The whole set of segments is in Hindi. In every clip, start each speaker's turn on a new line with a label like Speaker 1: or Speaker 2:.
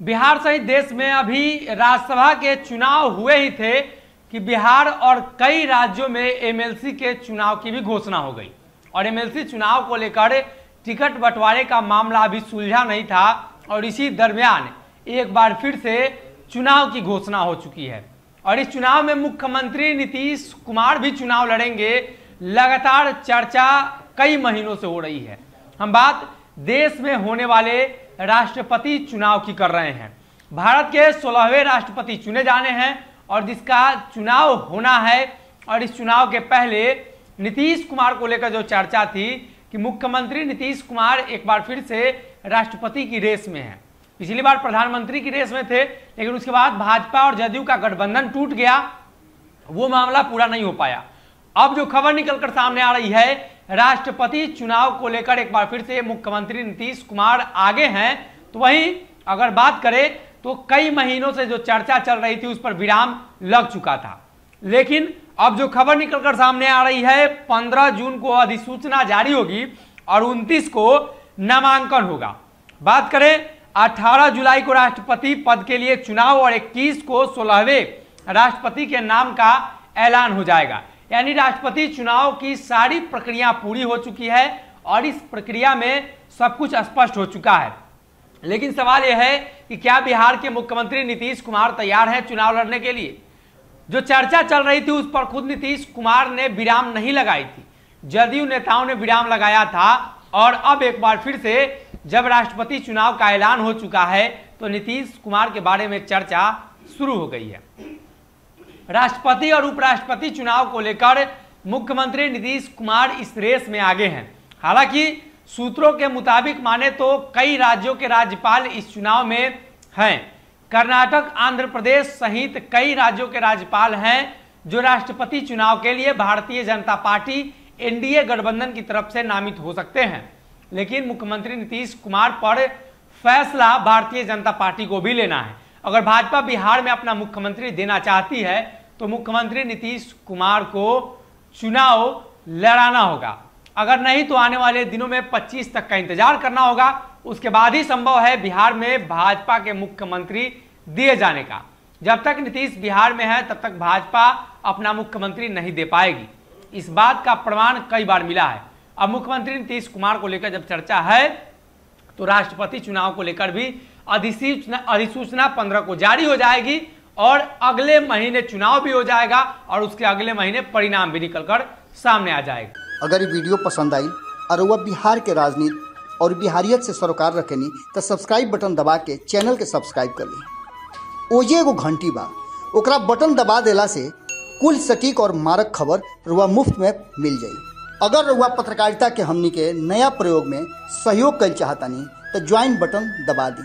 Speaker 1: बिहार सहित देश में अभी राज्यसभा के चुनाव हुए ही थे कि बिहार और कई राज्यों में एमएलसी के चुनाव की भी घोषणा हो गई और एमएलसी चुनाव को लेकर टिकट बंटवारे का मामला अभी सुलझा नहीं था और इसी दरमियान एक बार फिर से चुनाव की घोषणा हो चुकी है और इस चुनाव में मुख्यमंत्री नीतीश कुमार भी चुनाव लड़ेंगे। लगातार चर्चा कई महीनों से हो रही है। हम बात देश में होने वाले राष्ट्रपति चुनाव की कर रहे हैं। भारत के 16वें राष्ट्रपति चुने जाने हैं और जिसका चुनाव होना है और इस चुनाव के पहले नीतीश कुमार को लेकर जो चर्चा थी कि मुख्यमंत्री नीतीश कुमार एक बार फिर से राष्ट्रपति की रेस में हैं। पिछली बार प्रधानमंत्री की रेस में थे, लेकिन उसके बाद भाजपा और जदयू का गठबंधन टूट गया, वो मामला पूरा नहीं हो पाया। अब जो खबर निकलकर सामने आ रही है, राष्ट्रपति चुनाव को लेकर एक बार फिर से मुख्यमंत्री नीतीश कुमार आगे हैं। तो वहीं अगर बात करें तो कई महीनों से जो चर्चा चल रही थी उस पर विराम लग चुका था, लेकिन अब जो खबर निकलकर सामने आ रही है 15 जून को अधिसूचना जारी होगी और 29 को नामांकन होगा। बात करें 18 जुलाई को राष्ट्रपति पद के लिए चुनाव और 21 को 16वें राष्ट्रपति के नाम का ऐलान हो जाएगा। यानी राष्ट्रपति चुनाव की सारी प्रक्रिया पूरी हो चुकी है और इस प्रक्रिया में सब कुछ स्पष्ट हो चुका है। लेकिन सवाल यह है कि क्या बिहार के मुख्यमंत्री नीतीश कुमार तैयार हैं चुनाव लड़ने के लिए? जो चर्चा चल रही थी उस पर खुद नीतीश कुमार ने विराम नहीं लगाई थी, जदयू नेताओं ने विराम लगाया था और अब एक बार फिर से जब राष्ट्रपति चुनाव का ऐलान हो चुका है तो नीतीश कुमार के बारे में चर्चा शुरू हो गई है। राष्ट्रपति और उपराष्ट्रपति चुनाव को लेकर मुख्यमंत्री नीतीश कुमार इस रेस में आगे हैं। हालांकि सूत्रों के मुताबिक माने तो कई राज्यों के राज्यपाल इस चुनाव में हैं। कर्नाटक, आंध्र प्रदेश सहित कई राज्यों के राज्यपाल हैं जो राष्ट्रपति चुनाव के लिए भारतीय जनता पार्टी एनडीए गठबंधन की तरफ से नामित हो सकते हैं। लेकिन मुख्यमंत्री नीतीश कुमार पर फैसला भारतीय जनता पार्टी को भी लेना है। अगर भाजपा बिहार में अपना मुख्यमंत्री देना चाहती है तो मुख्यमंत्री नीतीश कुमार को चुनाव लड़ाना होगा। अगर नहीं तो आने वाले दिनों में 25 तक का इंतजार करना होगा। उसके बाद ही संभव है बिहार में भाजपा के मुख्यमंत्री दिए जाने का। जब तक नीतीश बिहार में है तब तक भाजपा अपना मुख्यमंत्री नहीं दे पाएगी। इस बात का प्रमाण कई बार मिला है। अब मुख्यमंत्री नीतीश कुमार को लेकर जब चर्चा है तो राष्ट्रपति चुनाव को लेकर भी अधिसूचना 15 को जारी हो जाएगी और अगले महीने चुनाव भी हो जाएगा और उसके अगले महीने परिणाम भी निकलकर सामने आ जाएगा।
Speaker 2: अगर ये वीडियो पसंद आई और वह बिहार के राजनीति और बिहारियत से सरोकार रखेनी तो सब्सक्राइब बटन दबा के चैनल के सब्सक्राइब कर ली। ओजे एगो घंटी बा, ओकरा बटन दबा देला से कुल सटीक और मारक खबर रुआ मुफ्त में मिल जाई। अगर रुआ पत्रकारिता के हमनी के नया प्रयोग में सहयोग कर चाहतानी तो ज्वाइन बटन दबा दी।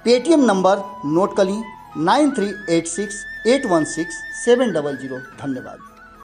Speaker 2: पेटीएम नंबर नोट कर ली 9386816700। धन्यवाद।